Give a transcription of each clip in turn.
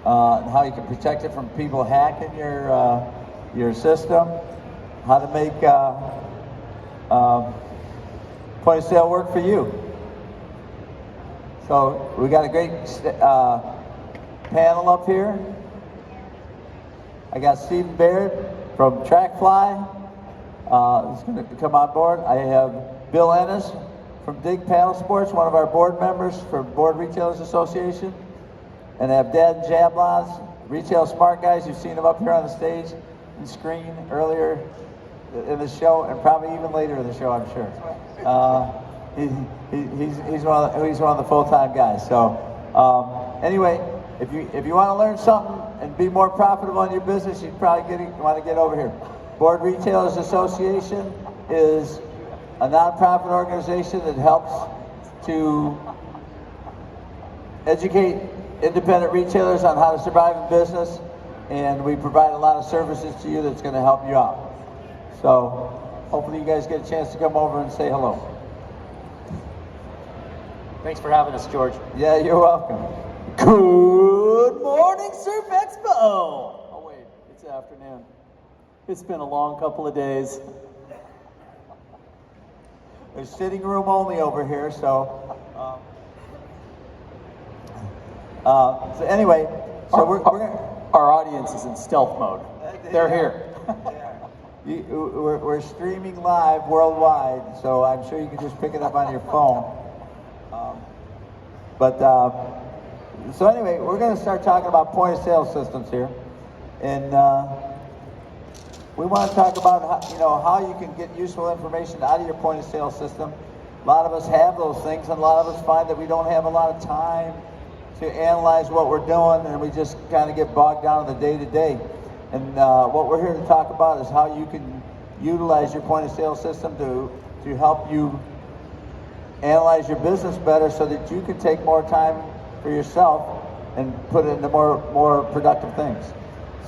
how you can protect it from people hacking your system, how to make point of sale work for you. So we got a great panel up here. I got Stephen Baird from Trackfly. He's going to come on board. I have Bill Ennis from Dig Paddlesports, one of our board members for Board Retailers Association. And I have Dad and Jablons, retail smart guys. You've seen them up here on the stage and screen earlier in the show, and probably even later in the show, I'm sure. He's one of the full-time guys. So anyway, if you want to learn something and be more profitable in your business, you probably want to get over here. Board Retailers Association is a nonprofit organization that helps to educate independent retailers on how to survive in business, and we provide a lot of services to you that's going to help you out. So hopefully you guys get a chance to come over and say hello. Thanks for having us, George. Yeah, you're welcome. Good morning, Surf Expo! Oh wait, it's afternoon. It's been a long couple of days. There's sitting room only over here, so anyway, so our audience is in stealth mode. They're here. We're streaming live worldwide, so I'm sure you can just pick it up on your phone. So anyway, we're going to start talking about point of sale systems here, and we want to talk about how you can get useful information out of your point of sale system. A lot of us have those things, and a lot of us find that we don't have a lot of time to analyze what we're doing, and we just kind of get bogged down in the day-to-day. And what we're here to talk about is how you can utilize your point of sale system to help you analyze your business better, so that you can take more time for yourself and put it into more productive things.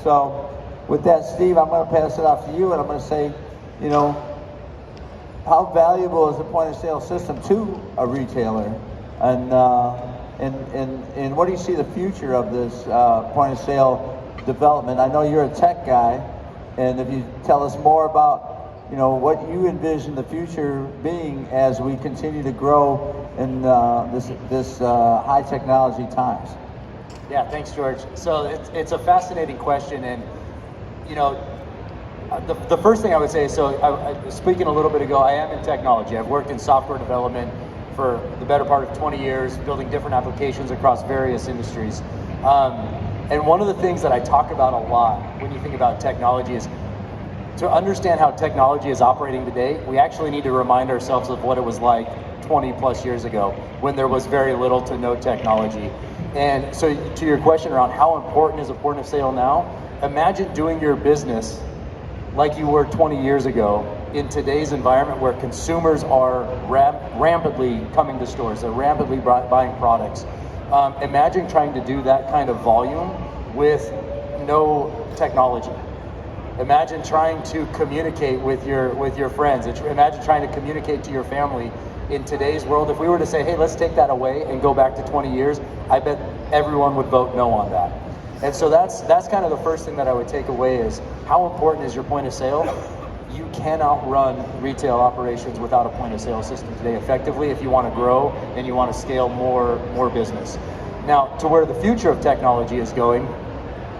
So with that, Steve, I'm going to pass it off to you, and I'm going to say, how valuable is the point of sale system to a retailer, and what do you see the future of this point of sale development? I know you're a tech guy, and if you tell us more about what you envision the future being as we continue to grow in this high technology times. Yeah, thanks, George. So it's a fascinating question, and the first thing I would say, so I speaking a little bit ago, I am in technology. I've worked in software development for the better part of 20 years, building different applications across various industries. And one of the things that I talk about a lot when you think about technology is, to understand how technology is operating today, we actually need to remind ourselves of what it was like 20 plus years ago, when there was very little to no technology. And so to your question around how important is a point of sale now, imagine doing your business like you were 20 years ago in today's environment, where consumers are rampantly coming to stores, they're rampantly buying products. Imagine trying to do that kind of volume with no technology. Imagine trying to communicate with your friends. Imagine trying to communicate to your family in today's world. If we were to say, hey, let's take that away and go back to 20 years, I bet everyone would vote no on that. And so that's kind of the first thing that I would take away, is how important is your point of sale? You cannot run retail operations without a point of sale system today effectively if you want to grow and you want to scale more business. Now, to where the future of technology is going,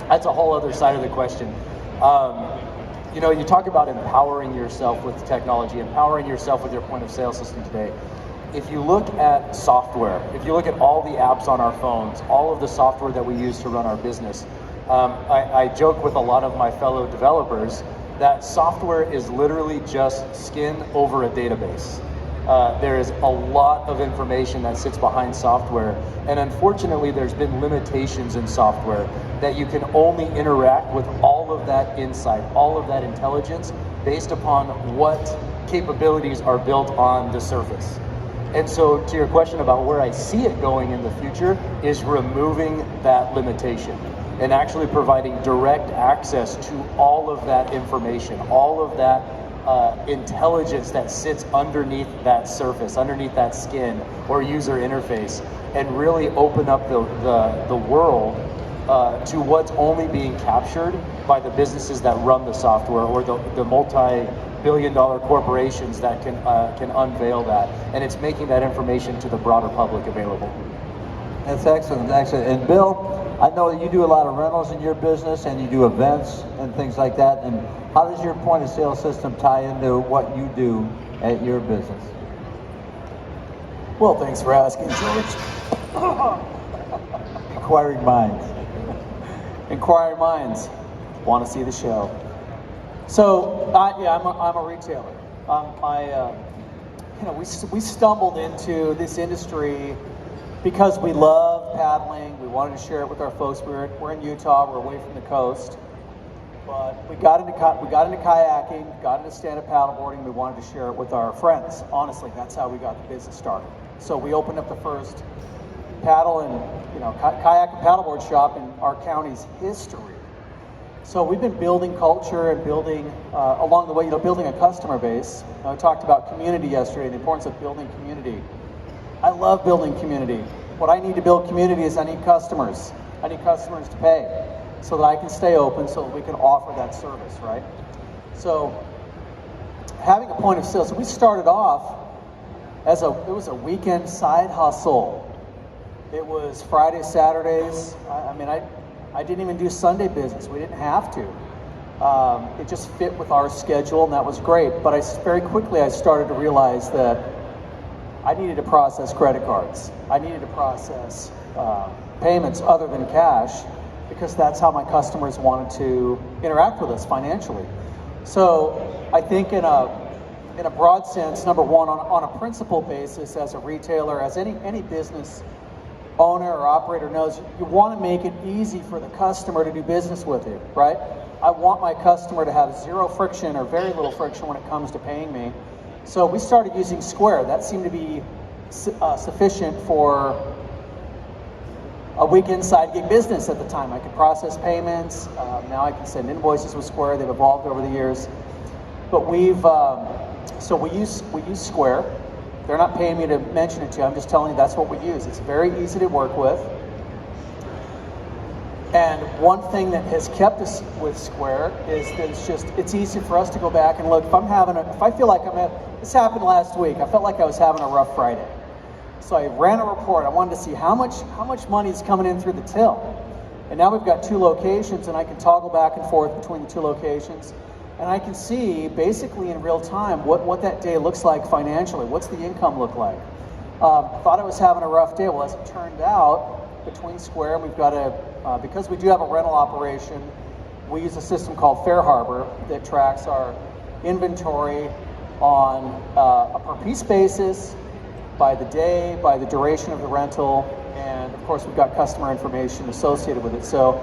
that's a whole other side of the question. You talk about empowering yourself with technology, empowering yourself with your point of sale system today. If you look at software, if you look at all the apps on our phones, all of the software that we use to run our business, I joke with a lot of my fellow developers that software is literally just skin over a database. There is a lot of information that sits behind software, and unfortunately there's been limitations in software that you can only interact with all of that insight, all of that intelligence based upon what capabilities are built on the surface. And so to your question about where I see it going in the future is removing that limitation and actually providing direct access to all of that information, all of that intelligence that sits underneath that surface, underneath that skin or user interface, and really open up the world to what's only being captured by the businesses that run the software, or the multi-billion-dollar corporations that can unveil that, and it's making that information to the broader public available. That's excellent, excellent. And Bill, I know that you do a lot of rentals in your business, and you do events and things like that. And how does your point of sale system tie into what you do at your business? Well, thanks for asking, George. Inquiring minds. Inquiring minds want to see the show. So, I'm a retailer. We stumbled into this industry because we love paddling. We wanted to share it with our folks. We're in Utah. We're away from the coast, but we got into kayaking, got into stand-up paddleboarding. We wanted to share it with our friends. Honestly, that's how we got the business started. So we opened up the first paddle and kayak and paddleboard shop in our county's history. So we've been building culture and building along the way, building a customer base. I talked about community yesterday, the importance of building community. I love building community. What I need to build community is I need customers. I need customers to pay so that I can stay open, so that we can offer that service, right? So having a point of sale. So we started off it was a weekend side hustle. It was Fridays, Saturdays. I didn't even do Sunday business. We didn't have to. It just fit with our schedule, and that was great. But very quickly I started to realize that I needed to process credit cards. I needed to process payments other than cash, because that's how my customers wanted to interact with us financially. So I think in a broad sense, number one, on a principal basis, as a retailer, as any business owner or operator knows, you want to make it easy for the customer to do business with you, right? I want my customer to have zero friction or very little friction when it comes to paying me. So we started using Square. That seemed to be sufficient for a weekend side gig business at the time. I could process payments. Now I can send invoices with Square. They've evolved over the years. But we use Square. They're not paying me to mention it to you. I'm just telling you that's what we use. It's very easy to work with. And one thing that has kept us with Square is that it's easy for us to go back and look. If I feel like this happened last week. I felt like I was having a rough Friday. So I ran a report. I wanted to see how much money is coming in through the till. And now we've got 2 locations, and I can toggle back and forth between the 2 locations. And I can see basically in real time what that day looks like financially. What's the income look like? Thought I was having a rough day. Well, as it turned out, between Square, we've got because we do have a rental operation, we use a system called Fair Harbor that tracks our inventory on a per piece basis, by the day, by the duration of the rental, and of course we've got customer information associated with it. So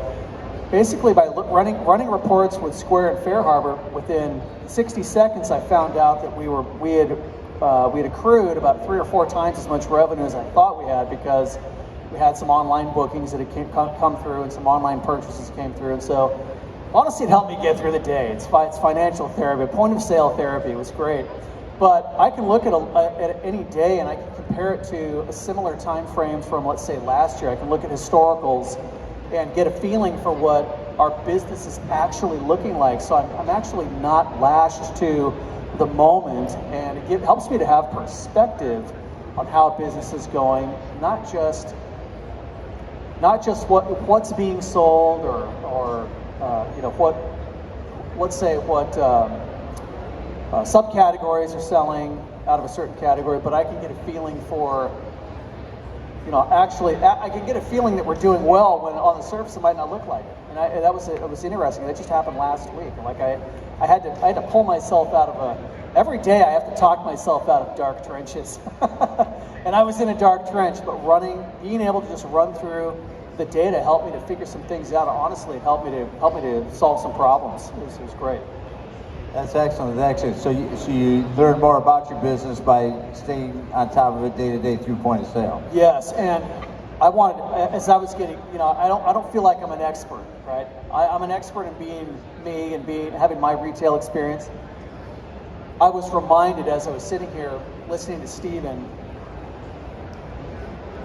basically, by running reports with Square and Fair Harbor, within 60 seconds, I found out that we had accrued about 3 or 4 times as much revenue as I thought we had, because we had some online bookings that had come through, and some online purchases came through. And so, honestly, it helped me get through the day. It's financial therapy, point of sale therapy. It was great. But I can look at any day, and I can compare it to a similar time frame from, let's say, last year. I can look at historicals and get a feeling for what our business is actually looking like. So I'm actually not lashed to the moment, and it helps me to have perspective on how business is going, not just what's being sold or subcategories are selling out of a certain category, but I can get a feeling for, I can get a feeling that we're doing well when on the surface it might not look like it. And it was interesting. That just happened last week. Like I had to pull myself out of every day I have to talk myself out of dark trenches. And I was in a dark trench, but being able to just run through the data helped me to figure some things out. Honestly, it helped me to solve some problems. It was great. That's excellent. So you learn more about your business by staying on top of it day to day through point of sale. Yes, and I don't feel like I'm an expert, right? I'm an expert in being me and having my retail experience. I was reminded as I was sitting here listening to Stephen,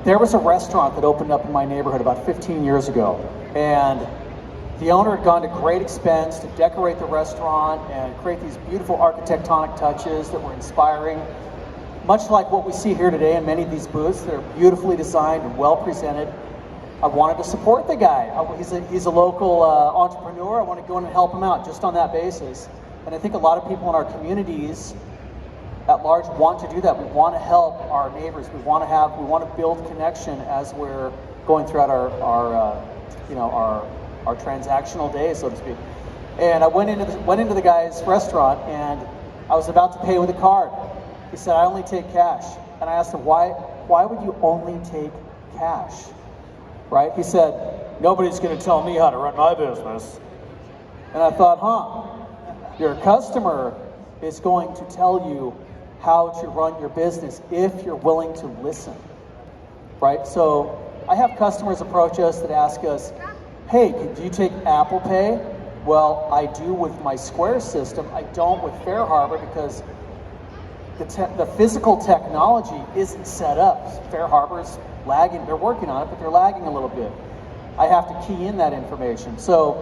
there was a restaurant that opened up in my neighborhood about 15 years ago, And the owner had gone to great expense to decorate the restaurant and create these beautiful architectonic touches that were inspiring. Much like what we see here today in many of these booths, they're beautifully designed and well presented. I wanted to support the guy. He's a local entrepreneur. I want to go in and help him out just on that basis. And I think a lot of people in our communities at large want to do that. We want to help our neighbors. We want to build connection as we're going throughout our transactional days, so to speak. And I went into the guy's restaurant, and I was about to pay with a card. He said, "I only take cash." And I asked him, why would you only take cash? Right? He said, "Nobody's going to tell me how to run my business." And I thought, your customer is going to tell you how to run your business if you're willing to listen, right? So I have customers approach us that ask us, "Hey, do you take Apple Pay?" Well, I do with my Square system. I don't with Fair Harbor because the physical technology isn't set up. Fair Harbor's lagging. They're working on it, but they're lagging a little bit. I have to key in that information. So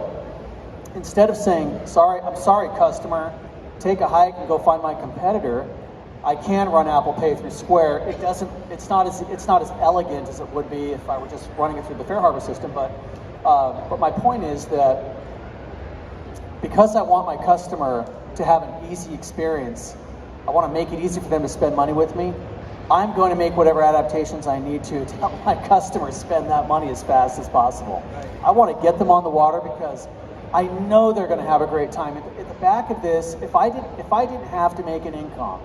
instead of saying, I'm sorry, customer, take a hike and go find my competitor, I can run Apple Pay through Square. It's not as elegant as it would be if I were just running it through the Fair Harbor system. But my point is that because I want my customer to have an easy experience, I want to make it easy for them to spend money with me. I'm going to make whatever adaptations I need to help my customers spend that money as fast as possible. I want to get them on the water because I know they're going to have a great time. At the back of this, if I didn't have to make an income,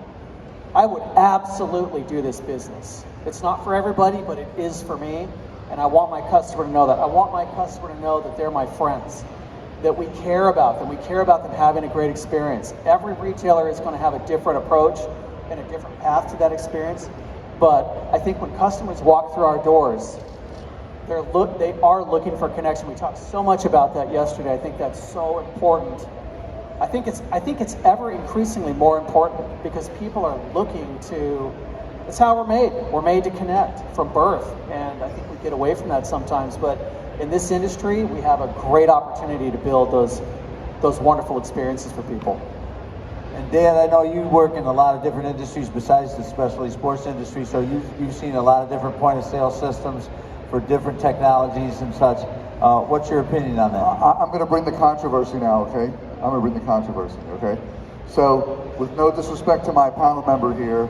I would absolutely do this business. It's not for everybody, but it is for me, and I want my customer to know that. I want my customer to know that they're my friends, that we care about them. We care about them having a great experience. Every retailer is going to have a different approach and a different path to that experience. But I think when customers walk through our doors, they are looking for connection. We talked so much about that yesterday. I think that's so important. I think it's ever increasingly more important because people are looking to. That's how we're made. We're made to connect from birth, and I think we get away from that sometimes. But in this industry, we have a great opportunity to build those wonderful experiences for people. And Dan, I know you work in a lot of different industries besides the specialty sports industry, so you've seen a lot of different point of sale systems for different technologies and such. What's your opinion on that? I'm going to bring the controversy now, okay? I'm going to bring the controversy, okay? So, with no disrespect to my panel member here,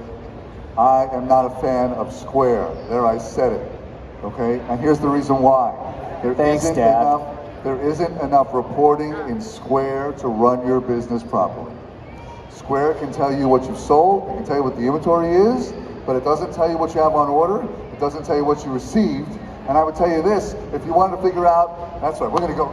I am not a fan of Square. There, I said it, okay? And here's the reason why. Thanks, Dad. There isn't enough reporting in Square to run your business properly. Square can tell you what you've sold, it can tell you what the inventory is, but it doesn't tell you what you have on order, it doesn't tell you what you received. And I would tell you this, if you wanted to figure out, that's right, we're going to go.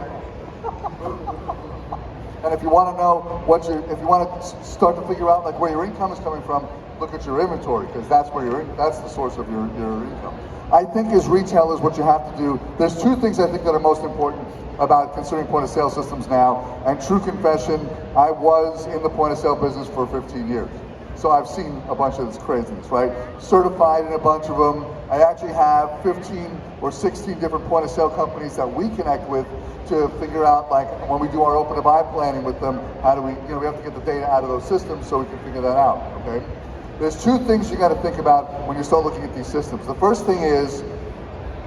And if you want to know if you want to start to figure out like where your income is coming from, look at your inventory, because that's the source of your income. I think as retailers, what you have to do, there's two things I think that are most important about considering point of sale systems now. And true confession, I was in the point of sale business for 15 years. So I've seen a bunch of this craziness, right? Certified in a bunch of them. I actually have 15 or 16 different point of sale companies that we connect with to figure out, like when we do our open to buy planning with them, how do we have to get the data out of those systems so we can figure that out, okay? There's two things you got to think about when you start looking at these systems. The first thing is,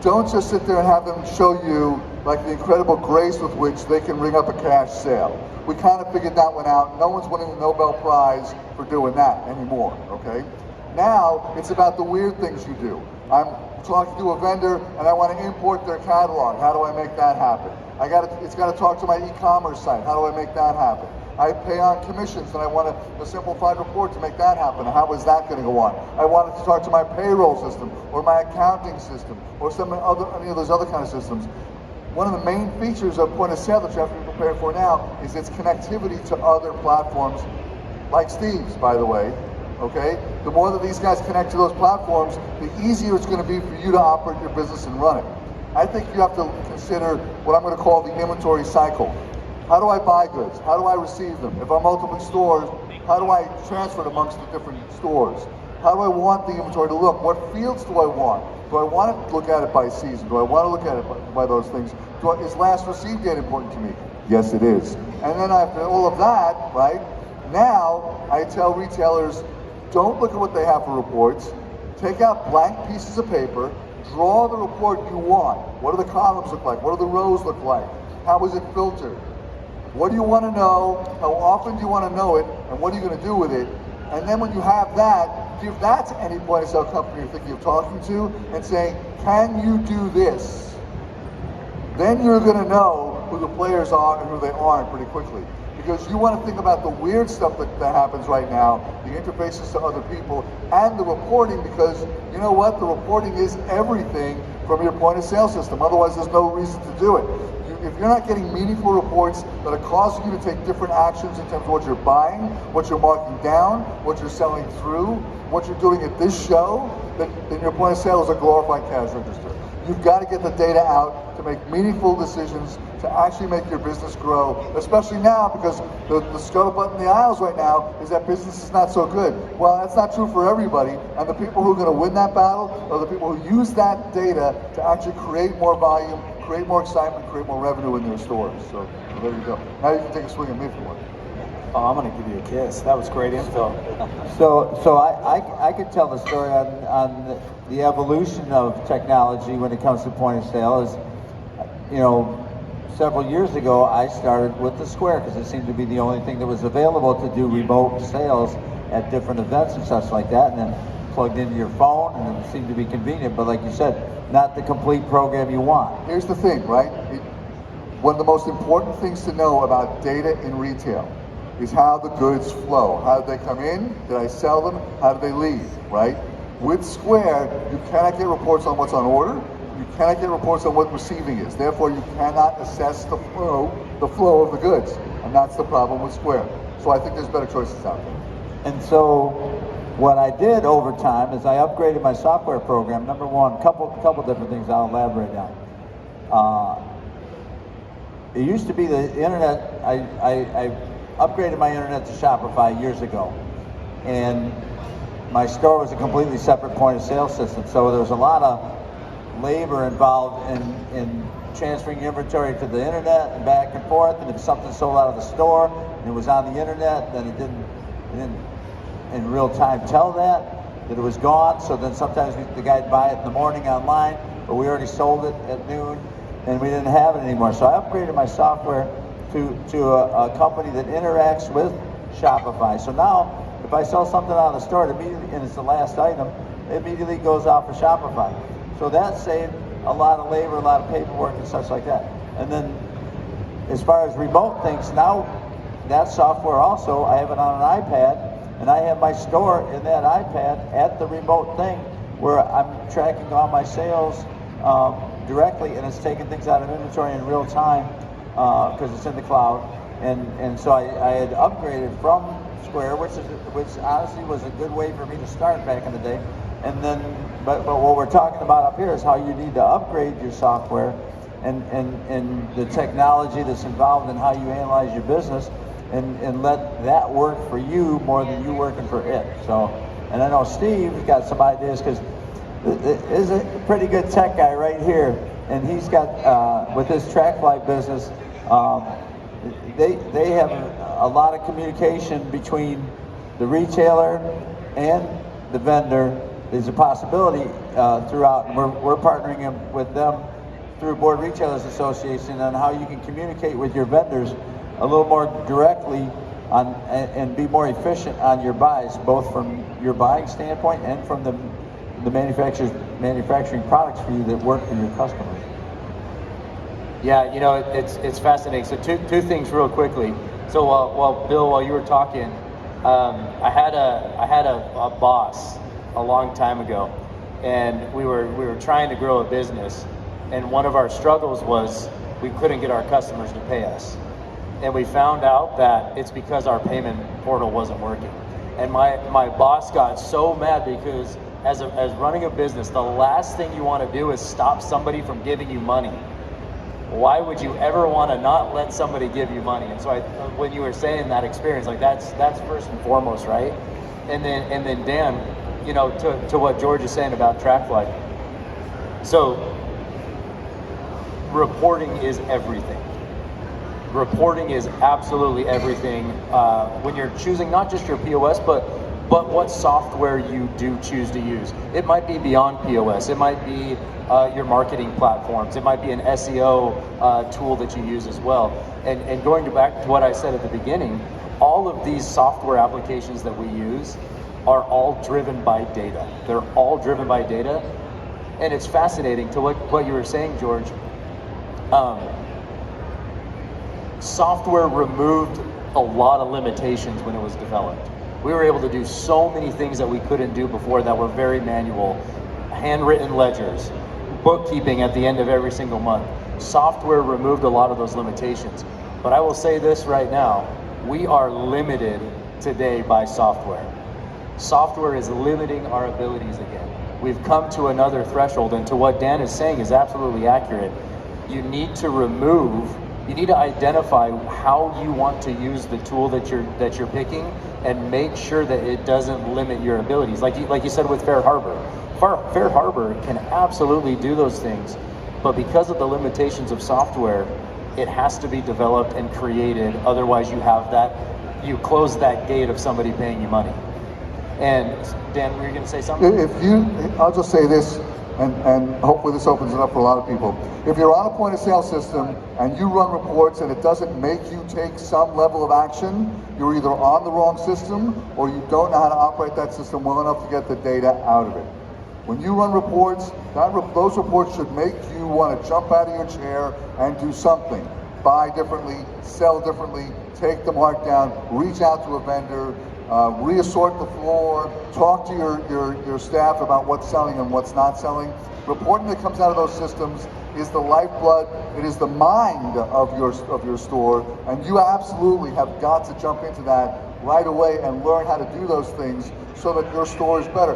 don't just sit there and have them show you like the incredible grace with which they can ring up a cash sale. We kind of figured that one out. No one's winning the Nobel Prize for doing that anymore, okay? Now, it's about the weird things you do. I'm talking to a vendor and I want to import their catalog. How do I make that happen? It's got to talk to my e-commerce site. How do I make that happen? I pay on commissions and I want a simplified report to make that happen. How is that going to go on? I wanted to talk to my payroll system or my accounting system or any of those other kind of systems. One of the main features of point of sale that you have to be prepared for now is its connectivity to other platforms, like Steve's, by the way, okay? The more that these guys connect to those platforms, the easier it's going to be for you to operate your business and run it. I think you have to consider what I'm going to call the inventory cycle. How do I buy goods? How do I receive them? If I'm multiple stores, how do I transfer it amongst the different stores? How do I want the inventory to look? What fields do I want? Do I want to look at it by season? Do I want to look at it by those things? Is last received date important to me? Yes, it is. And then after all of that, right, now I tell retailers, don't look at what they have for reports. Take out blank pieces of paper, draw the report you want. What do the columns look like? What do the rows look like? How is it filtered? What do you want to know? How often do you want to know it? And what are you going to do with it? And then when you have that, give that to any point of sale company you're thinking of talking to and saying, can you do this? Then you're going to know who the players are and who they aren't pretty quickly. Because you want to think about the weird stuff that happens right now, the interfaces to other people, and the reporting, because you know what? The reporting is everything from your point of sale system. Otherwise, there's no reason to do it. If you're not getting meaningful reports that are causing you to take different actions in terms of what you're buying, what you're marking down, what you're selling through, what you're doing at this show, then your point of sale is a glorified cash register. You've got to get the data out to make meaningful decisions, to actually make your business grow, especially now because the scuttlebutt in the aisles right now is that business is not so good. Well, that's not true for everybody, and the people who are going to win that battle are the people who use that data to actually create more volume, create more excitement, create more revenue in their stores. So there you go. Now you can take a swing at me if you want. Oh, I'm going to give you a kiss. That was great info. So I could tell the story on the evolution of technology when it comes to point of sale. Is, you know, several years ago I started with the Square because it seemed to be the only thing that was available to do remote sales at different events and such like that, and then plugged into your phone, and it seemed to be convenient. But like you said, not the complete program you want. Here's the thing, right? One of the most important things to know about data in retail is how the goods flow. How did they come in? Did I sell them? How did they leave, right? With Square, you cannot get reports on what's on order. You cannot get reports on what receiving is. Therefore, you cannot assess the flow of the goods. And that's the problem with Square. So I think there's better choices out there. And so what I did over time is I upgraded my software program. Number one, couple different things I'll elaborate on. It used to be the internet. I upgraded my internet to Shopify years ago, and my store was a completely separate point of sale system. So there was a lot of labor involved in transferring inventory to the internet and back and forth. And if something sold out of the store and it was on the internet, then it didn't in real time tell that it was gone. So then sometimes the guy'd buy it in the morning online, but we already sold it at noon and we didn't have it anymore. So I upgraded my software to a company that interacts with Shopify. So now if I sell something out of the store, and it's the last item, it immediately goes off of Shopify. So that saved a lot of labor, a lot of paperwork and such like that. And then as far as remote things, now that software also, I have it on an iPad, and I have my store in that iPad at the remote thing where I'm tracking all my sales directly, and it's taking things out of inventory in real time because it's in the cloud. And so I had upgraded from Square, which honestly was a good way for me to start back in the day. And then, but what we're talking about up here is how you need to upgrade your software and the technology that's involved in how you analyze your business and let that work for you more than you working for it. So, and I know Steve's got some ideas because is a pretty good tech guy right here, and he's got with his Trackfly business, they have a lot of communication between the retailer and the vendor. There's a possibility throughout, and we're partnering with them through Board Retailers Association on how you can communicate with your vendors a little more directly on and be more efficient on your buys, both from your buying standpoint and from the manufacturing products for you that work for your customers. Yeah, you know, it's fascinating. So two things real quickly. So while you were talking, I had a boss a long time ago, and we were trying to grow a business, and one of our struggles was we couldn't get our customers to pay us, and we found out that it's because our payment portal wasn't working. And my boss got so mad because as running a business, the last thing you want to do is stop somebody from giving you money. Why would you ever want to not let somebody give you money? And so when you were saying that experience, like that's first and foremost, right? And then Dan, you know, to what George is saying about Trackfly. So reporting is everything. Reporting is absolutely everything when you're choosing not just your POS, but what software you do choose to use. It might be beyond POS. It might be your marketing platforms. It might be an SEO tool that you use as well. And going back to what I said at the beginning, all of these software applications that we use are all driven by data. They're all driven by data. And it's fascinating to what you were saying, George. Software removed a lot of limitations when it was developed. We were able to do so many things that we couldn't do before that were very manual. Handwritten ledgers, bookkeeping at the end of every single month. Software removed a lot of those limitations. But I will say this right now, we are limited today by software. Software is limiting our abilities again. We've come to another threshold, and to what Dan is saying is absolutely accurate. You need to identify how you want to use the tool that you're picking, and make sure that it doesn't limit your abilities. Like you said with Fair Harbor. Fair Harbor can absolutely do those things, but because of the limitations of software, it has to be developed and created. Otherwise, you close that gate of somebody paying you money. And Dan, were you going to say something? I'll just say this, and hopefully this opens it up for a lot of people. If you're on a point of sale system and you run reports and it doesn't make you take some level of action, you're either on the wrong system or you don't know how to operate that system well enough to get the data out of it. When you run reports, those reports should make you want to jump out of your chair and do something. Buy differently, sell differently, take the markdown, reach out to a vendor, reassort the floor, talk to your staff about what's selling and what's not selling. Reporting that comes out of those systems is the lifeblood, it is the mind of your store, and you absolutely have got to jump into that right away and learn how to do those things so that your store is better.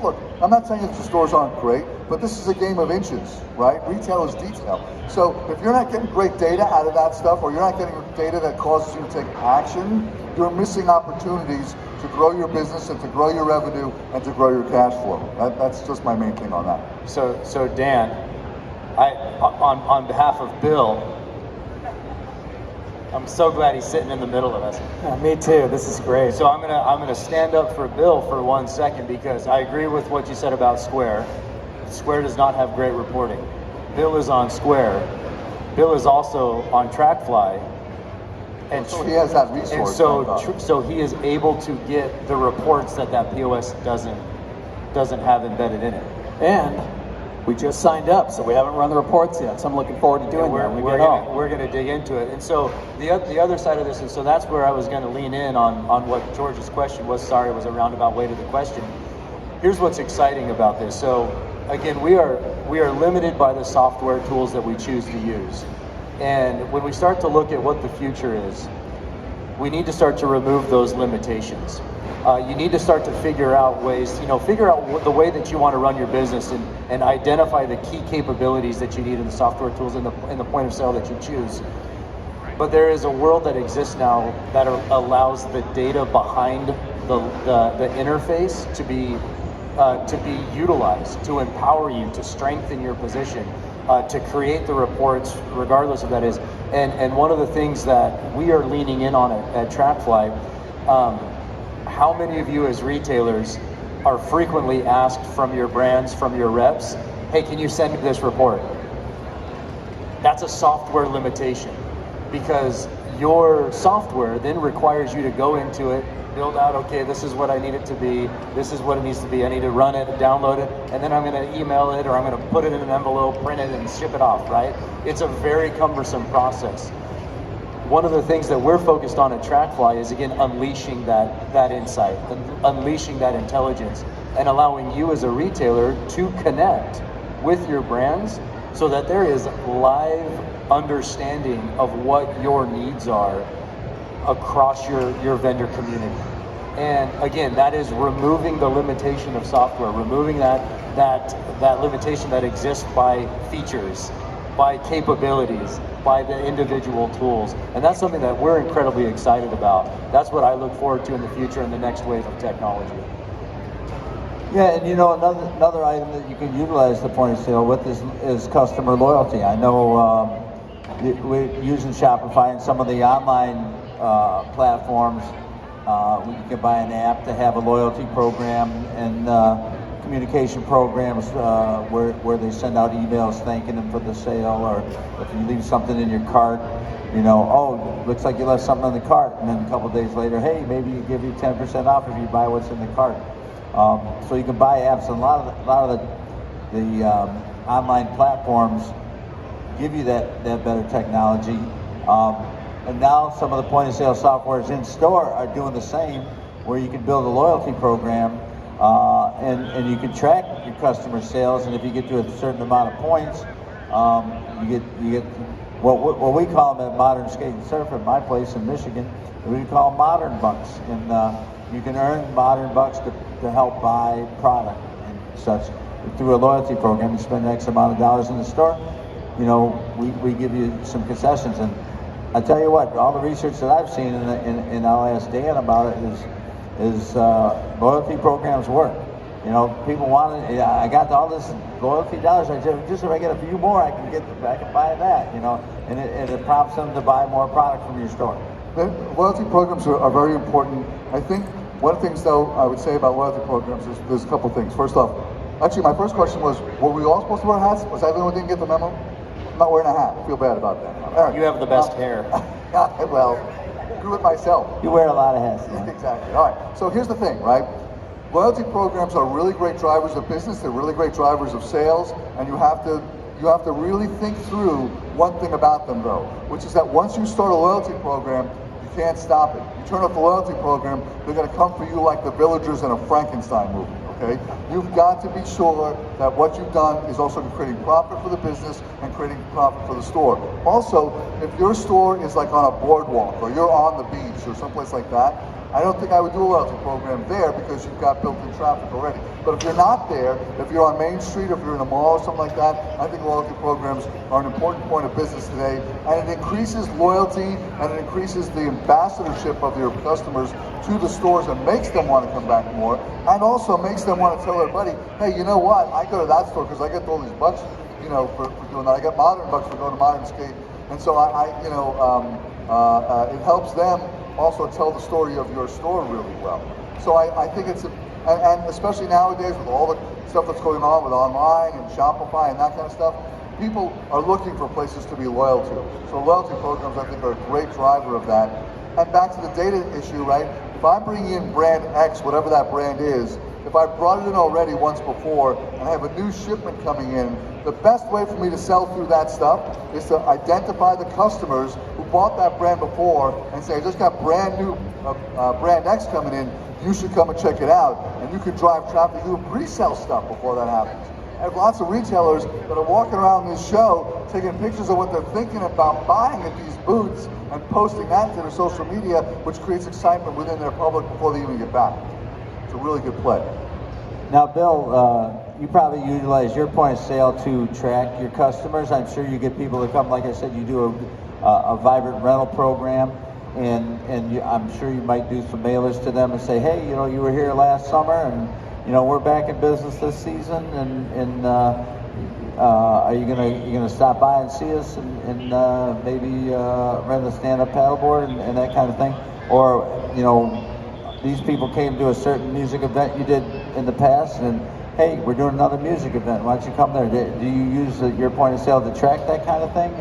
Look, I'm not saying that your stores aren't great, but this is a game of inches, right? Retail is detail. So if you're not getting great data out of that stuff, or you're not getting data that causes you to take action, you're missing opportunities to grow your business and to grow your revenue and to grow your cash flow. That's just my main thing on that. So Dan, on behalf of Bill, I'm so glad he's sitting in the middle of us. Yeah, me too. This is great. So I'm gonna stand up for Bill for 1 second, because I agree with what you said about Square. Square does not have great reporting. Bill is on Square. Bill is also on Trackfly. And so he has that resource. And so he is able to get the reports that POS doesn't have embedded in it. And we just signed up, so we haven't run the reports yet. So I'm looking forward to doing that. We're going to dig into it. And so the other side of this, and so that's where I was going to lean in on what George's question was. Sorry, it was a roundabout way to the question. Here's what's exciting about this. So again, we are limited by the software tools that we choose to use. And when we start to look at what the future is, we need to start to remove those limitations. You need to start to figure out ways, figure out the way that you want to run your business, and identify the key capabilities that you need in the software tools in the point of sale that you choose. But there is a world that exists now that allows the data behind the interface to be utilized, to empower you, to strengthen your position, to create the reports, regardless of that is. And one of the things that we are leaning in on at Trackfly, how many of you as retailers are frequently asked from your brands, from your reps, hey, can you send me this report? That's a software limitation, because your software then requires you to go into it, build out, okay, this is what I need it to be, this is what it needs to be, I need to run it, download it, and then I'm going to email it, or I'm going to put it in an envelope, print it, and ship it off, right? It's a very cumbersome process. One of the things that we're focused on at Trackfly is, again, unleashing that insight, unleashing that intelligence, and allowing you as a retailer to connect with your brands so that there is live understanding of what your needs are across your vendor community. And again, that is removing the limitation of software, removing that limitation that exists by features, by capabilities, by the individual tools. And that's something that we're incredibly excited about. That's what I look forward to in the future, in the next wave of technology. Yeah, and you know, another item that you can utilize the point of sale with is customer loyalty. I know we're using Shopify and some of the online platforms. You can buy an app to have a loyalty program and communication programs where they send out emails thanking them for the sale, or if you leave something in your cart, you know, oh, looks like you left something in the cart, and then a couple of days later, hey, maybe you give you 10% off if you buy what's in the cart. So you can buy apps, and a lot of the online platforms give you that better technology. And now some of the point of sale softwares in store are doing the same, where you can build a loyalty program and you can track your customer sales, and if you get to a certain amount of points, you get what we call them at Modern Skate and Surf at my place in Michigan, we call them modern bucks, and you can earn modern bucks to help buy product and such through a loyalty program. You spend X amount of dollars in the store, you know, we give you some concessions. And I tell you what, all the research that I've seen, and I'll ask Dan about it, is loyalty programs work. You know, people want it. I got all this loyalty dollars. I just if I get a few more, I can buy that. You know, and it prompts them to buy more product from your store. The loyalty programs are very important. I think one of the things, though, I would say about loyalty programs is there's a couple things. First off, actually, my first question was, were we all supposed to wear hats? Was I the one who didn't get the memo? I'm not wearing a hat. I feel bad about that. Right. You have the best hair. Yeah, well, grew it myself. You wear a lot of hats. Yeah. Exactly. All right. So here's the thing, right? Loyalty programs are really great drivers of business. They're really great drivers of sales, and you have to really think through one thing about them, though, which is that once you start a loyalty program, you can't stop it. You turn off the loyalty program, they're going to come for you like the villagers in a Frankenstein movie. Okay? You've got to be sure that what you've done is also creating profit for the business and creating profit for the store. Also, if your store is like on a boardwalk or you're on the beach or someplace like that, I don't think I would do a loyalty program there because you've got built-in traffic already. But if you're not there, if you're on Main Street, if you're in a mall or something like that, I think loyalty programs are an important point of business today. And it increases loyalty and it increases the ambassadorship of your customers to the stores and makes them want to come back more, and also makes them want to tell everybody, hey, you know what? I go to that store because I get all these bucks, you know, for doing that. I get modern bucks for going to Modern Skate. And so it helps them also tell the story of your store really well. So I think it's, and especially nowadays with all the stuff that's going on with online and Shopify and that kind of stuff, people are looking for places to be loyal to. So loyalty programs, I think, are a great driver of that. And back to the data issue, right? If I'm bringing in brand X, whatever that brand is, if I brought it in already once before and I have a new shipment coming in, the best way for me to sell through that stuff is to identify the customers who bought that brand before and say, I just got brand new brand X coming in, you should come and check it out. And you can drive traffic, you can pre-sell stuff before that happens. I have lots of retailers that are walking around this show taking pictures of what they're thinking about buying at these booths and posting that to their social media, which creates excitement within their public before they even get back. It's a really good play. Now, Bill, you probably utilize your point of sale to track your customers. I'm sure you get people to come, like I said, you do a vibrant rental program, and I'm sure you might do some mailers to them and say, hey, you know, you were here last summer, and you know, we're back in business this season, and are you gonna stop by and see us and maybe rent a stand-up paddleboard and that kind of thing? Or, you know, these people came to a certain music event you did in the past, and hey, we're doing another music event, why don't you come there? Do you use your point of sale to track that kind of thing?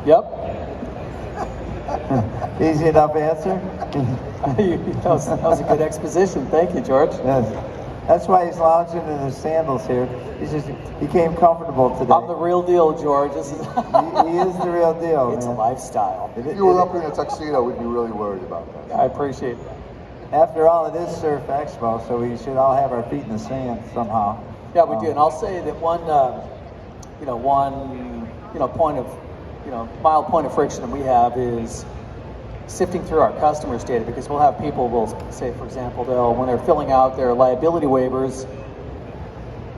Yep. Easy enough answer? that was a good exposition. Thank you, George. Yes. That's why he's lounging in his sandals here. He came comfortable today. I'm the real deal, George. This is he is the real deal. It's man. a lifestyle. If you were up here in a tuxedo, we'd be really worried about that. I appreciate it. After all, it is Surf Expo, so we should all have our feet in the sand somehow. Yeah, we do. And I'll say that one mild point of friction that we have is sifting through our customers' data, because we'll have people will say, for example, when they're filling out their liability waivers,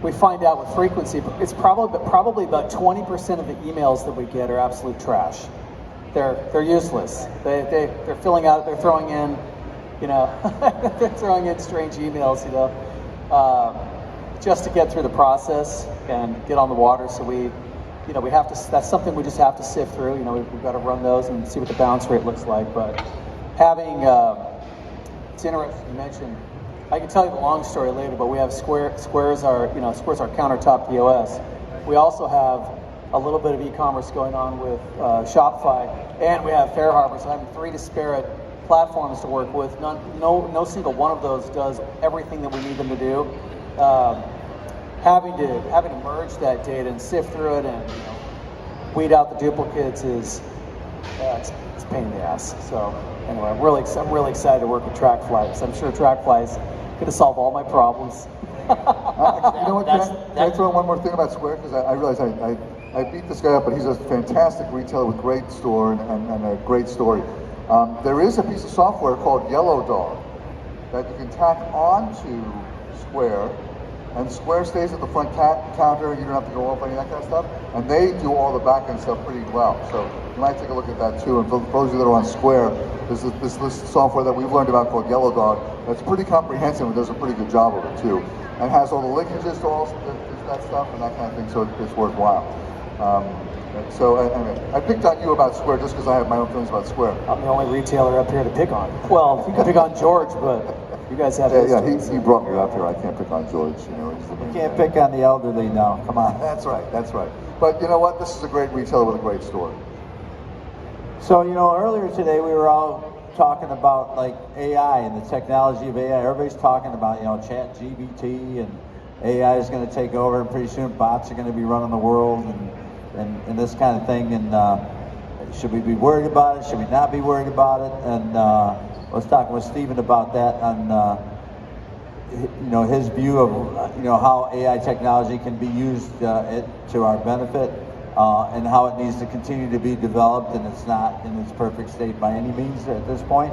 we find out with frequency, it's probably about 20% of the emails that we get are absolute trash. They're useless. They're filling out, they're throwing in, they're throwing in strange emails, just to get through the process and get on the water. So we have to, that's something we just have to sift through. We've got to run those and see what the bounce rate looks like. But having, it's interesting you mentioned, I can tell you the long story later, but we have Square's our countertop POS. We also have a little bit of e-commerce going on with Shopify, and we have Fair Harbor, so having 3 disparate platforms to work with. No single one of those does everything that we need them to do. Having to merge that data and sift through it and weed out the duplicates is it's a pain in the ass. So anyway, I'm really excited to work with Trackfly, because I'm sure Trackfly's going to solve all my problems. Actually, you know what? Can I throw in one more thing about Square? Because I realize I beat this guy up, but he's a fantastic retailer with great store and a great story. There is a piece of software called Yellow Dog that you can tack onto Square, and Square stays at the front counter. You don't have to go off any of that kind of stuff, and they do all the back end stuff pretty well. So you might take a look at that too. And for those of you that are on Square, there's this software that we've learned about called Yellow Dog that's pretty comprehensive and does a pretty good job of it too, and has all the linkages to all that stuff and that kind of thing. So it's worthwhile. So anyway, I picked on you about Square just because I have my own feelings about Square. I'm the only retailer up here to pick on. Well, you can pick on George, but you guys have. He brought me up here. I can't pick on George. He's the main You can't guy. pick on the elderly now. Come on. That's right. But you know what? This is a great retailer with a great store. So, earlier today we were all talking about like AI and the technology of AI. Everybody's talking about, Chat GBT and AI is going to take over, and pretty soon bots are going to be running the world and this kind of thing. And should we be worried about it? Should we not be worried about it? And I was talking with Stephen about that on, his view of, how AI technology can be used to our benefit. And how it needs to continue to be developed, and it's not in its perfect state by any means at this point.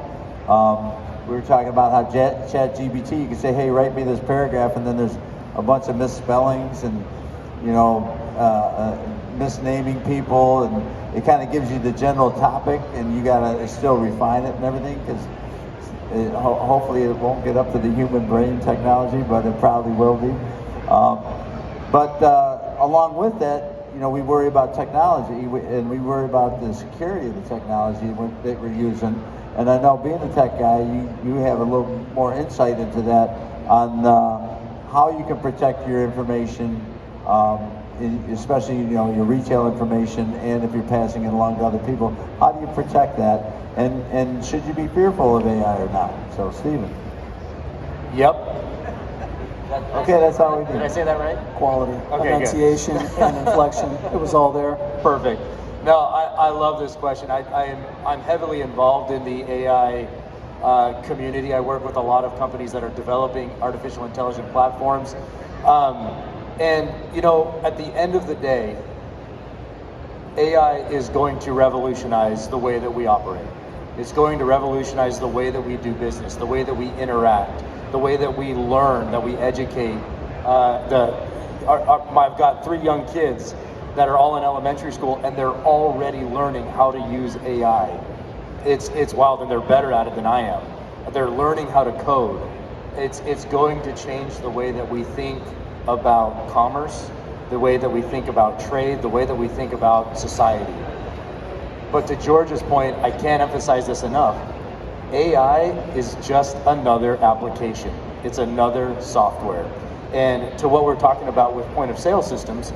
We were talking about how Chat GBT, you can say, hey, write me this paragraph, and then there's a bunch of misspellings and, misnaming people, and it kind of gives you the general topic, and you gotta still refine it and everything, because hopefully it won't get up to the human brain technology, but it probably will be. But along with that, we worry about technology, and we worry about the security of the technology that we're using. And I know, being a tech guy, you have a little more insight into that on how you can protect your information, especially your retail information, and if you're passing it along to other people. How do you protect that? And should you be fearful of AI or not? So, Stephen. Yep. Okay, that's all we do. Did I say that right? Quality, Okay, enunciation, and inflection. It was all there. Perfect. No, I love this question. I'm heavily involved in the AI community. I work with a lot of companies that are developing artificial intelligence platforms. And at the end of the day, AI is going to revolutionize the way that we operate. It's going to revolutionize the way that we do business, the way that we interact, the way that we learn, that we educate. I've got 3 young kids that are all in elementary school, and they're already learning how to use AI. It's wild, and they're better at it than I am. They're learning how to code. It's going to change the way that we think about commerce, the way that we think about trade, the way that we think about society. But to George's point, I can't emphasize this enough. AI is just another application. It's another software. And to what we're talking about with point of sale systems,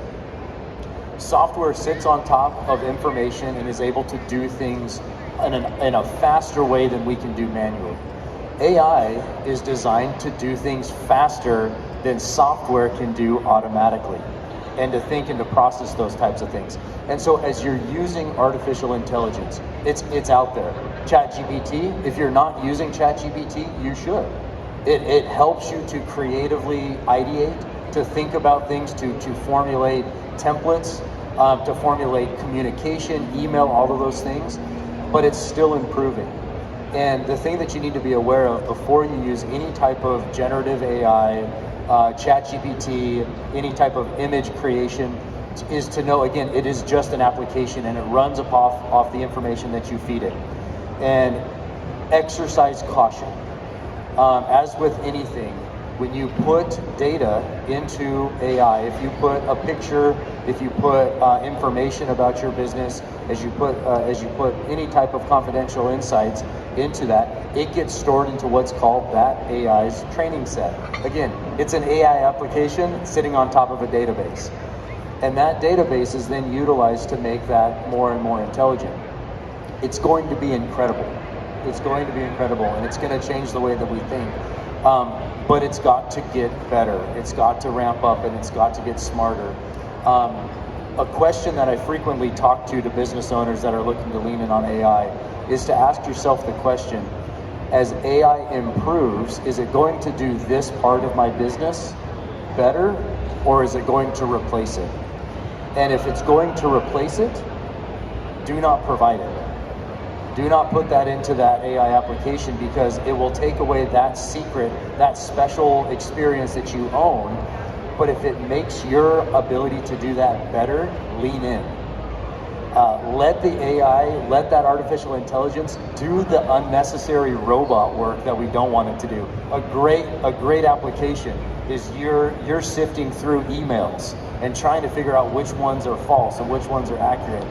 software sits on top of information and is able to do things in a faster way than we can do manually. AI is designed to do things faster than software can do automatically, and to think and to process those types of things. And so as you're using artificial intelligence, it's out there. ChatGPT, if you're not using ChatGPT, you should. It helps you to creatively ideate, to think about things, to formulate templates, to formulate communication, email, all of those things, but it's still improving. And the thing that you need to be aware of before you use any type of generative AI, ChatGPT, any type of image creation, is to know, again, it is just an application, and it runs off the information that you feed it. And exercise caution. As with anything, When you put data into AI, if you put a picture, if you put information about your business, as you put any type of confidential insights into that, it gets stored into what's called that AI's training set. Again, it's an AI application sitting on top of a database. And that database is then utilized to make that more and more intelligent. It's going to be incredible. It's going to be incredible, and it's going to change the way that we think. But it's got to get better. It's got to ramp up, and it's got to get smarter. A question that I frequently talk to business owners that are looking to lean in on AI is to ask yourself the question, as AI improves, is it going to do this part of my business better, or is it going to replace it? And if it's going to replace it, do not provide it. Do not put that into that AI application, because it will take away that secret, that special experience that you own. But if it makes your ability to do that better, lean in. Let the AI, let that artificial intelligence do the unnecessary robot work that we don't want it to do. A great application is you're sifting through emails and trying to figure out which ones are false and which ones are accurate.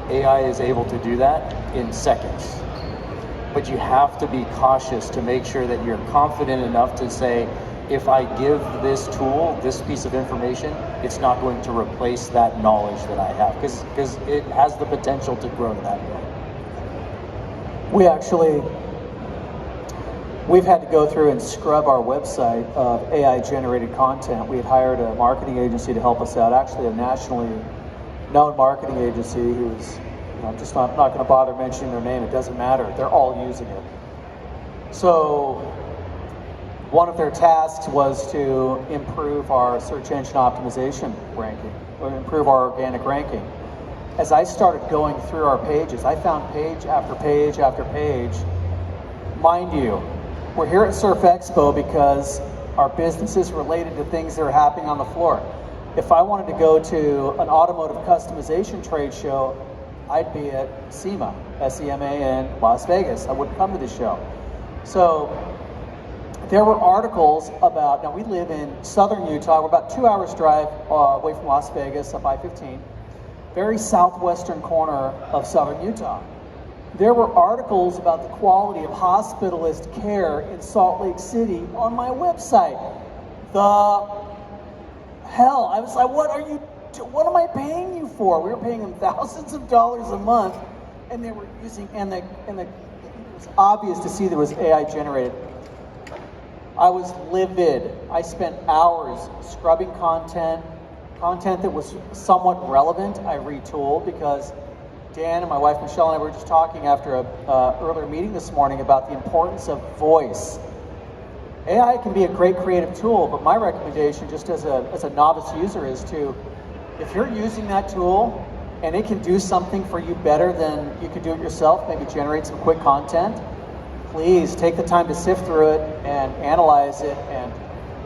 AI is able to do that in seconds. But you have to be cautious to make sure that you're confident enough to say, if I give this tool, this piece of information, it's not going to replace that knowledge that I have, because it has the potential to grow that way. We've had to go through and scrub our website of AI-generated content. We had hired a marketing agency to help us out, actually a nationally known marketing agency who's, I'm just not going to bother mentioning their name. It doesn't matter. They're all using it. So one of their tasks was to improve our search engine optimization ranking, or improve our organic ranking. As I started going through our pages, I found page after page after page. Mind you, we're here at Surf Expo because our business is related to things that are happening on the floor. If I wanted to go to an automotive customization trade show, I'd be at SEMA, SEMA in Las Vegas. I wouldn't come to the show. So there were articles about, now we live in southern Utah. We're about 2 hours drive away from Las Vegas up I-15, very southwestern corner of southern Utah. There were articles about the quality of hospitalist care in Salt Lake City on my website. The hell, I was like, what am I paying you for? We were paying them thousands of dollars a month, and they were using, and it was obvious to see there was AI generated. I was livid. I spent hours scrubbing content that was somewhat relevant. I retooled, because Dan and my wife Michelle and I were just talking after a earlier meeting this morning about the importance of voice. AI can be a great creative tool, but my recommendation, just as a novice user, is to, if you're using that tool and it can do something for you better than you could do it yourself, maybe generate some quick content, please take the time to sift through it and analyze it and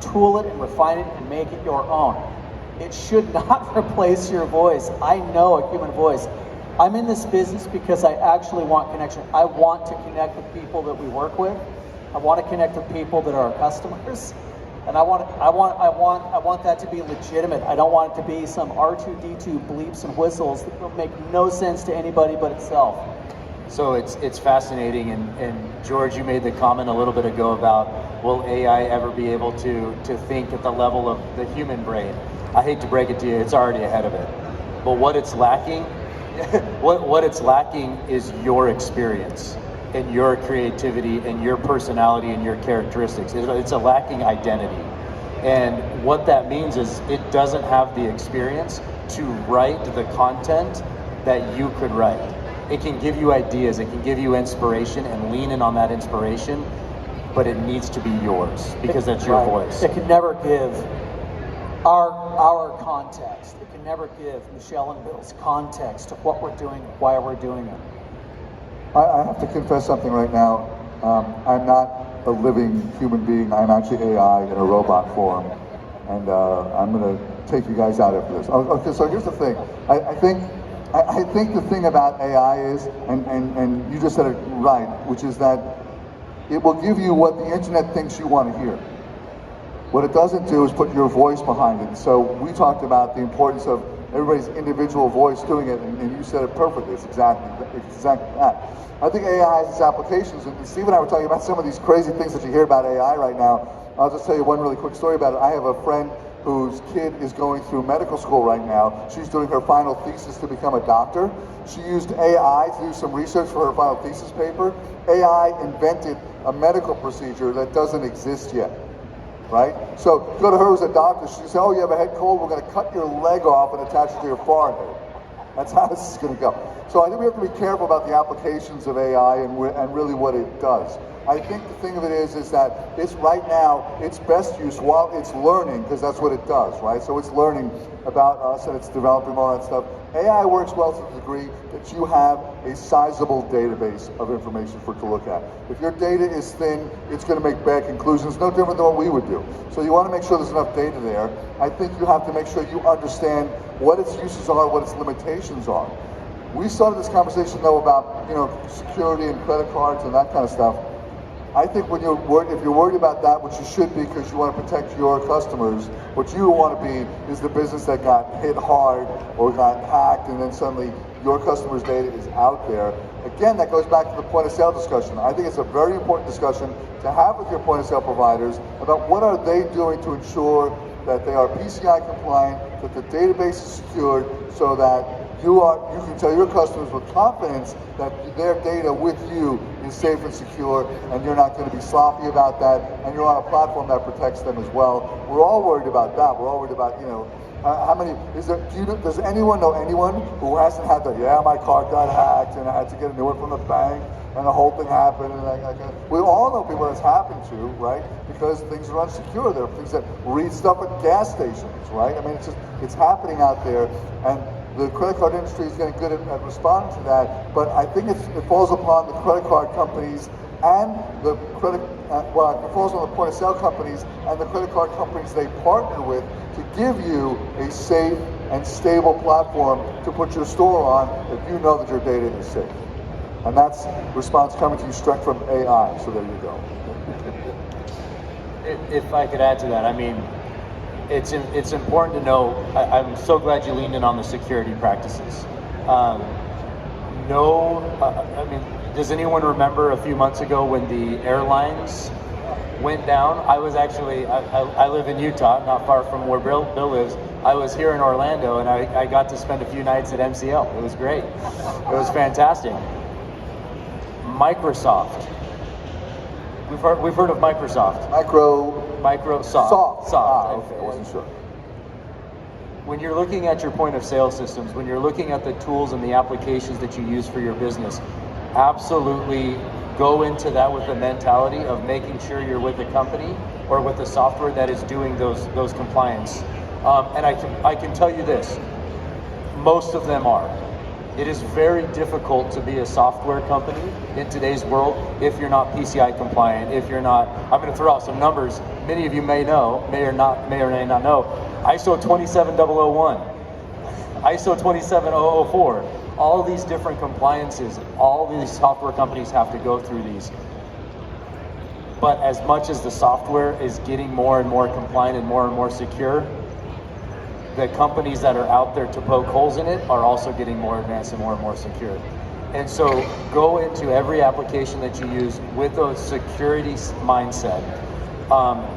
tool it and refine it and make it your own. It should not replace your voice. I know a human voice. I'm in this business because I actually want connection. I want to connect with people that we work with. I want to connect with people that are our customers. And I want that to be legitimate. I don't want it to be some R2D2 bleeps and whistles that will make no sense to anybody but itself. So it's fascinating, and George, you made the comment a little bit ago about, will AI ever be able to think at the level of the human brain? I hate to break it to you, it's already ahead of it. But what it's lacking, what it's lacking is your experience and your creativity and your personality and your characteristics. It's a lacking identity. And what that means is it doesn't have the experience to write the content that you could write. It can give you ideas, it can give you inspiration and lean in on that inspiration, but it needs to be yours because that's your voice. It can never give our context. It can never give Michelle and Bill's context of what we're doing, why we're doing it. I have to confess something right now. I'm not a living human being. I'm actually AI in a robot form, and I'm going to take you guys out after this. Okay, so here's the thing. I think the thing about AI is, and you just said it right, which is that it will give you what the internet thinks you want to hear. What it doesn't do is put your voice behind it. So we talked about the importance of everybody's individual voice doing it, and you said it perfectly. It's exactly that. I think AI has its applications, and Steve and I were talking about some of these crazy things that you hear about AI right now. I'll just tell you one really quick story about it. I have a friend whose kid is going through medical school right now. She's doing her final thesis to become a doctor. She used AI to do some research for her final thesis paper. AI invented a medical procedure that doesn't exist yet, right? So go to her as a doctor, she says, oh, you have a head cold, we're gonna cut your leg off and attach it to your forehead. That's how this is gonna go. So I think we have to be careful about the applications of AI and really what it does. I think the thing of it is that it's right now, its best use while it's learning, because that's what it does, right? So it's learning about us and it's developing all that stuff. AI works well to the degree that you have a sizable database of information for it to look at. If your data is thin, it's going to make bad conclusions, no different than what we would do. So you want to make sure there's enough data there. I think you have to make sure you understand what its uses are, what its limitations are. We started this conversation though about, security and credit cards and that kind of stuff. I think when if you're worried about that, which you should be because you want to protect your customers, what you want to be is the business that got hit hard or got hacked and then suddenly your customer's data is out there. Again, that goes back to the point of sale discussion. I think it's a very important discussion to have with your point of sale providers about what are they doing to ensure that they are PCI compliant, that the database is secured so that you can tell your customers with confidence that their data with you is safe and secure, and you're not going to be sloppy about that, and you're on a platform that protects them as well. We're all worried about that. We're all worried about, how many, does anyone know anyone who hasn't had my card got hacked and I had to get a new one from the bank and the whole thing happened, and we all know people that's happened to, right? Because things are unsecure. There are things that read stuff at gas stations, right? I mean, it's happening out there, and the credit card industry is getting good at responding to that, but I think it falls upon the credit card companies and it falls on the point of sale companies and the credit card companies they partner with to give you a safe and stable platform to put your store on if you know that your data is safe. And that's response coming to you straight from AI, so there you go. If I could add to that, I mean, it's important to know, I'm so glad you leaned in on the security practices. Does anyone remember a few months ago when the airlines went down? I was actually, I live in Utah, not far from where Bill lives. I was here in Orlando and I got to spend a few nights at MCL. It was great. It was fantastic. Microsoft. We've heard of Microsoft. Microsoft. Okay, I wasn't sure. When you're looking at your point of sale systems, when you're looking at the tools and the applications that you use for your business, absolutely go into that with the mentality of making sure you're with a company or with a software that is doing those compliance. And I can tell you this, most of them are. It is very difficult to be a software company in today's world if you're not PCI compliant, if you're not, I'm going to throw out some numbers, many of you may know, may or may not know, ISO 27001, ISO 27004, all these different compliances, all these software companies have to go through these. But as much as the software is getting more and more compliant and more secure, the companies that are out there to poke holes in it are also getting more advanced and more secure. And so go into every application that you use with a security mindset,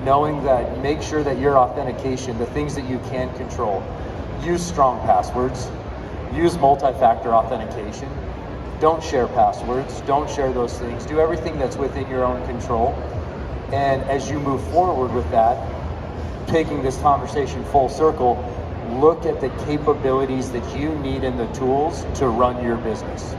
knowing that, make sure that your authentication, the things that you can control, use strong passwords, use multi-factor authentication, don't share passwords, don't share those things, do everything that's within your own control. And as you move forward with that, taking this conversation full circle, look at the capabilities that you need in the tools to run your business.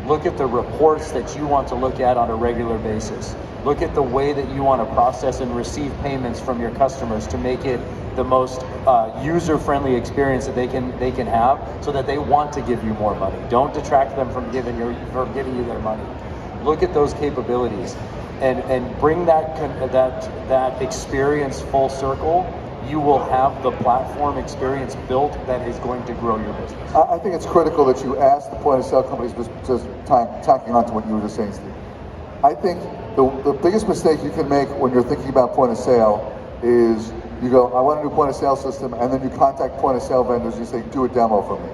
Look at the reports that you want to look at on a regular basis. Look at the way that you want to process and receive payments from your customers to make it the most user-friendly experience that they can have, so that they want to give you more money. Don't detract them from giving you their money. Look at those capabilities and bring that experience full circle. You will have the platform experience built that is going to grow your business. I think it's critical that you ask the point of sale companies, just tacking on to what you were just saying, Steve. I think the biggest mistake you can make when you're thinking about point of sale is you go, I want a new point of sale system, and then you contact point of sale vendors and you say, do a demo for me.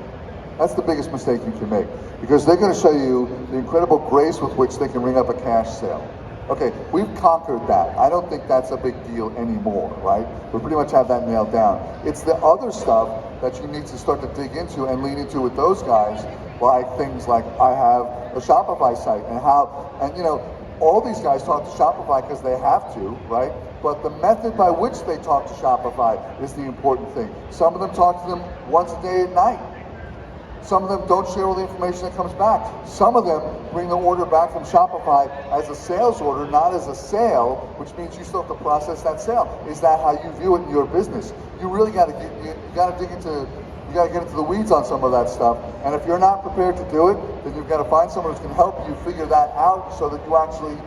That's the biggest mistake you can make, because they're going to show you the incredible grace with which they can ring up a cash sale. Okay, we've conquered that. I don't think that's a big deal anymore, right? We pretty much have that nailed down. It's the other stuff that you need to start to dig into and lean into with those guys, like things like I have a Shopify site, and you know, all these guys talk to Shopify because they have to, right? But the method by which they talk to Shopify is the important thing. Some of them talk to them once a day at night. Some of them don't share all the information that comes back. Some of them bring the order back from Shopify as a sales order, not as a sale, which means you still have to process that sale. Is that how you view it in your business? You really got to get into the weeds on some of that stuff. And if you're not prepared to do it, then you've got to find someone who's going to help you figure that out, so that you actually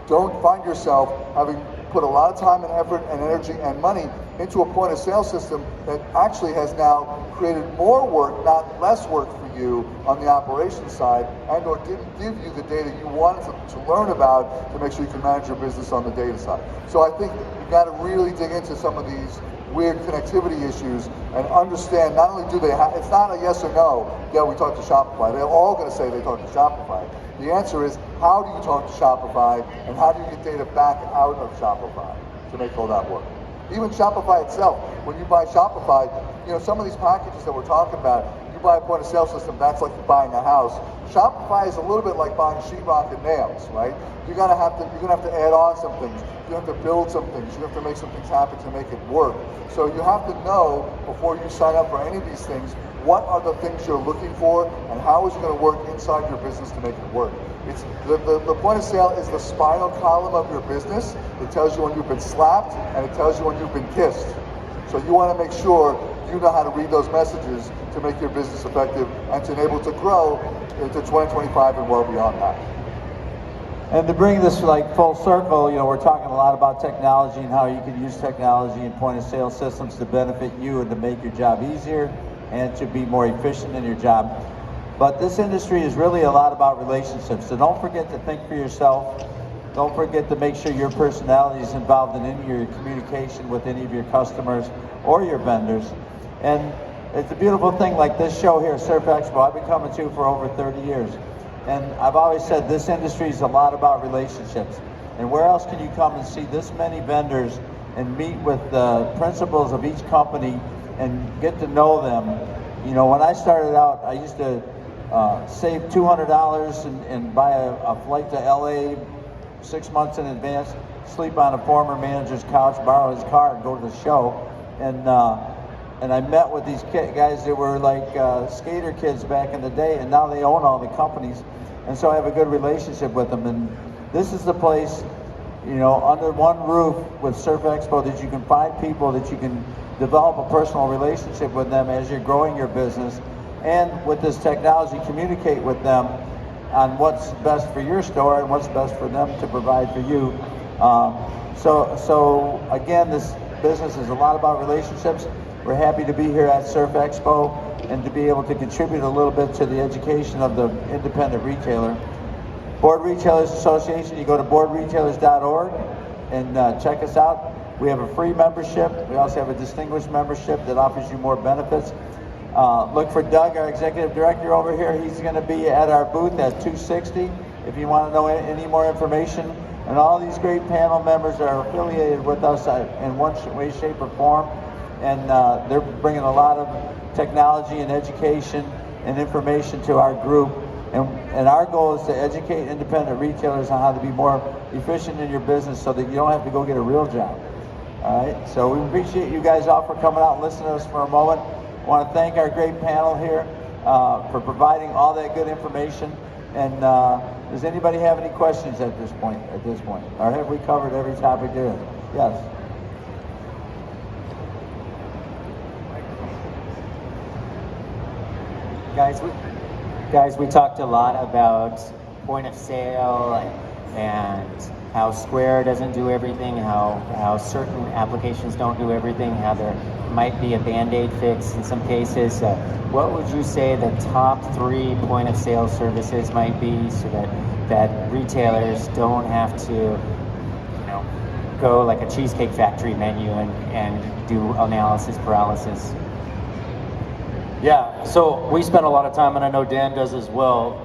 don't find yourself having put a lot of time and effort and energy and money into a point of sale system that actually has now created more work, not less work for you on the operations side, and or didn't give you the data you wanted to learn about to make sure you can manage your business on the data side. So I think you've got to really dig into some of these weird connectivity issues and understand, not only do they have, it's not a yes or no, yeah, we talk to Shopify. They're all going to say they talk to Shopify. The answer is, how do you talk to Shopify, and how do you get data back out of Shopify to make all that work? Even Shopify itself, when you buy Shopify, you know, some of these packages that we're talking about, you buy a point of sale system, that's like buying a house. Shopify is a little bit like buying sheetrock and nails, right? You're gonna have to add on some things. You have to build some things. You have to make some things happen to make it work. So you have to know before you sign up for any of these things, what are the things you're looking for, and how is it going to work inside your business to make it work. It's the point of sale is the spinal column of your business. It tells you when you've been slapped, and it tells you when you've been kissed. So you want to make sure you know how to read those messages to make your business effective and to enable to grow into 2025 and well beyond that. And to bring this like full circle, you know, we're talking a lot about technology and how you can use technology and point of sale systems to benefit you and to make your job easier and to be more efficient in your job. But this industry is really a lot about relationships. So don't forget to think for yourself. Don't forget to make sure your personality is involved in any of your communication with any of your customers or your vendors. And it's a beautiful thing like this show here, Surf Expo. I've been coming to for over 30 years. And I've always said this industry is a lot about relationships. And where else can you come and see this many vendors and meet with the principals of each company and get to know them? You know, when I started out, I used to save $200 and buy a flight to LA 6 months in advance, sleep on a former manager's couch, borrow his car, and go to the show. And I met with these guys that were like skater kids back in the day, and now they own all the companies. And so I have a good relationship with them. And this is the place, you know, under one roof with Surf Expo, that you can find people that you can develop a personal relationship with them as you're growing your business. And with this technology, communicate with them on what's best for your store and what's best for them to provide for you. So again, this business is a lot about relationships. We're happy to be here at Surf Expo and to be able to contribute a little bit to the education of the independent retailer. Board Retailers Association, you go to boardretailers.org and check us out. We have a free membership. We also have a distinguished membership that offers you more benefits. Look for Doug, our executive director over here. He's going to be at our booth at 260 if you want to know any more information. And all these great panel members are affiliated with us in one way, shape, or form. And they're bringing a lot of technology and education and information to our group. And our goal is to educate independent retailers on how to be more efficient in your business so that you don't have to go get a real job. All right, so we appreciate you guys all for coming out and listening to us for a moment. I want to thank our great panel here for providing all that good information. And does anybody have any questions at this point? Or have we covered every topic there? Yes. Guys, we talked a lot about point of sale and how Square doesn't do everything, how certain applications don't do everything, how there might be a Band-Aid fix in some cases. What would you say the top 3 point of sale services might be so that retailers don't have to, go like a Cheesecake Factory menu and do analysis paralysis. Yeah, so we spend a lot of time, and I know Dan does as well,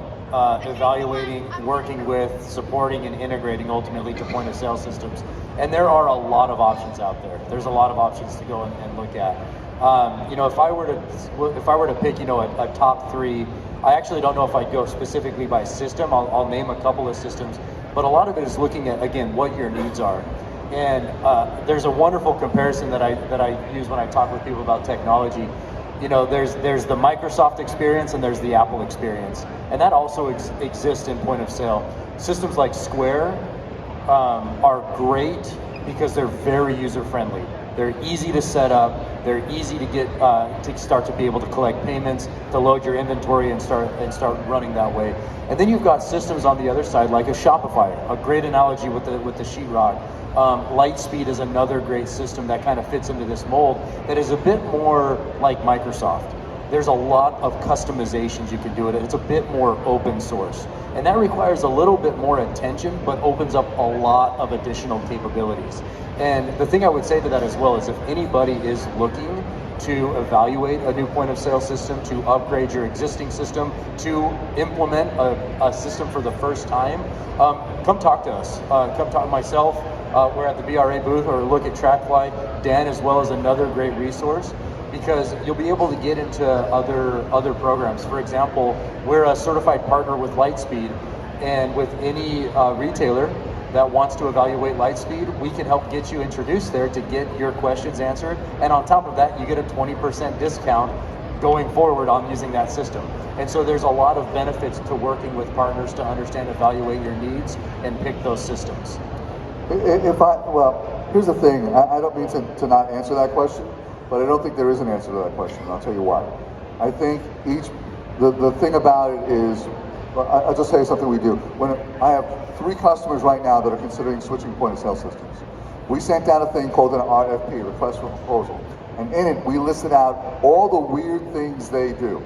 evaluating, working with, supporting, and integrating ultimately to point of sale systems. And there are a lot of options out there. There's a lot of options to go and look at. You know, if I were to pick, you know, a top three, I actually don't know if I'd go specifically by system. I'll name a couple of systems, but a lot of it is looking at, again, what your needs are. And there's a wonderful comparison that I use when I talk with people about technology. You know, there's the Microsoft experience and there's the Apple experience, and that also exists in point of sale. Systems like Square are great because they're very user friendly. They're easy to set up. They're easy to get to start to be able to collect payments, to load your inventory and start running that way. And then you've got systems on the other side like a Shopify. A great analogy with the sheetrock. Lightspeed is another great system that kind of fits into this mold that is a bit more like Microsoft. There's a lot of customizations you can do with it. It's a bit more open source. And that requires a little bit more attention, but opens up a lot of additional capabilities. And the thing I would say to that as well is if anybody is looking to evaluate a new point of sale system, to upgrade your existing system, to implement a system for the first time, come talk to us. Come talk to myself. We're at the BRA booth, or look at Trackfly. Dan as well is another great resource, because you'll be able to get into other programs. For example, we're a certified partner with Lightspeed, and with any retailer that wants to evaluate Lightspeed, we can help get you introduced there to get your questions answered. And on top of that, you get a 20% discount going forward on using that system. And so there's a lot of benefits to working with partners to understand, evaluate your needs, and pick those systems. Well, here's the thing. I don't mean to not answer that question, but I don't think there is an answer to that question, and I'll tell you why. I think the thing about it is, I'll just tell you something we do. When I have 3 customers right now that are considering switching point of sale systems. We sent out a thing called an RFP, request for proposal, and in it we listed out all the weird things they do.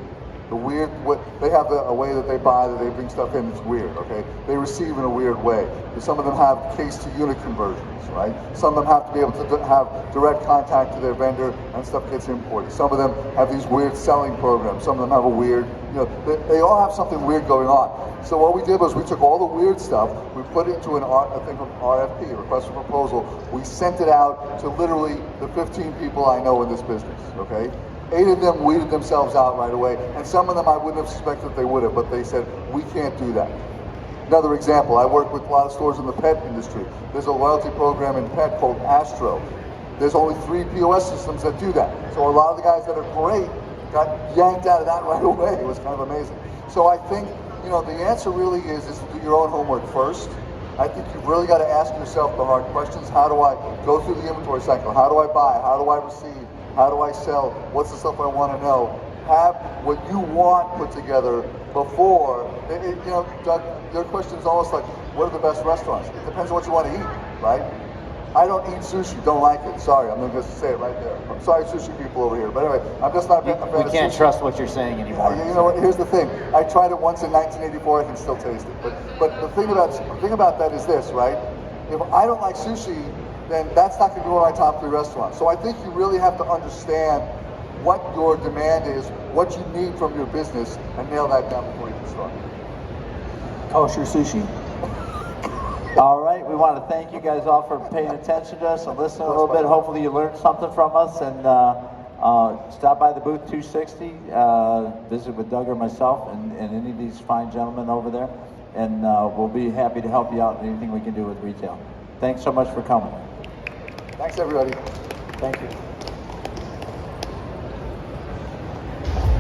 They have a way that they buy, that they bring stuff in, it's weird, okay? They receive in a weird way. Some of them have case to unit conversions, right? Some of them have to be able to have direct contact to their vendor and stuff gets imported. Some of them have these weird selling programs. Some of them have a weird, you know, they all have something weird going on. So what we did was we took all the weird stuff, we put it into a thing called RFP, request for proposal. We sent it out to literally the 15 people I know in this business, okay? 8 of them weeded themselves out right away, and some of them I wouldn't have suspected they would have, but they said, we can't do that. Another example, I work with a lot of stores in the pet industry. There's a loyalty program in pet called Astro. There's only 3 POS systems that do that. So a lot of the guys that are great got yanked out of that right away. It was kind of amazing. So I think, you know, the answer really is to do your own homework first. I think you've really got to ask yourself the hard questions. How do I go through the inventory cycle? How do I buy? How do I receive? How do I sell? What's the stuff I want to know? Have what you want put together before. You know, Doug, your question is almost like, what are the best restaurants? It depends on what you want to eat, right? I don't eat sushi, don't like it. Sorry, I'm going to just say it right there. I'm sorry, sushi people over here. But anyway, I'm just not a fan of sushi. We can't trust what you're saying anymore. You know what? Here's the thing. I tried it once in 1984. I can still taste it. But the thing about that is this, right? If I don't like sushi, then that's not going to be one of my top 3 restaurants. So I think you really have to understand what your demand is, what you need from your business, and nail that down before you can start. Kosher sushi. All right, we want to thank you guys all for paying attention to us and listening a little bit. Hopefully you learned something from us, and stop by the booth 260, visit with Doug or myself and any of these fine gentlemen over there, and we'll be happy to help you out in anything we can do with retail. Thanks so much for coming. Thanks, everybody. Thank you.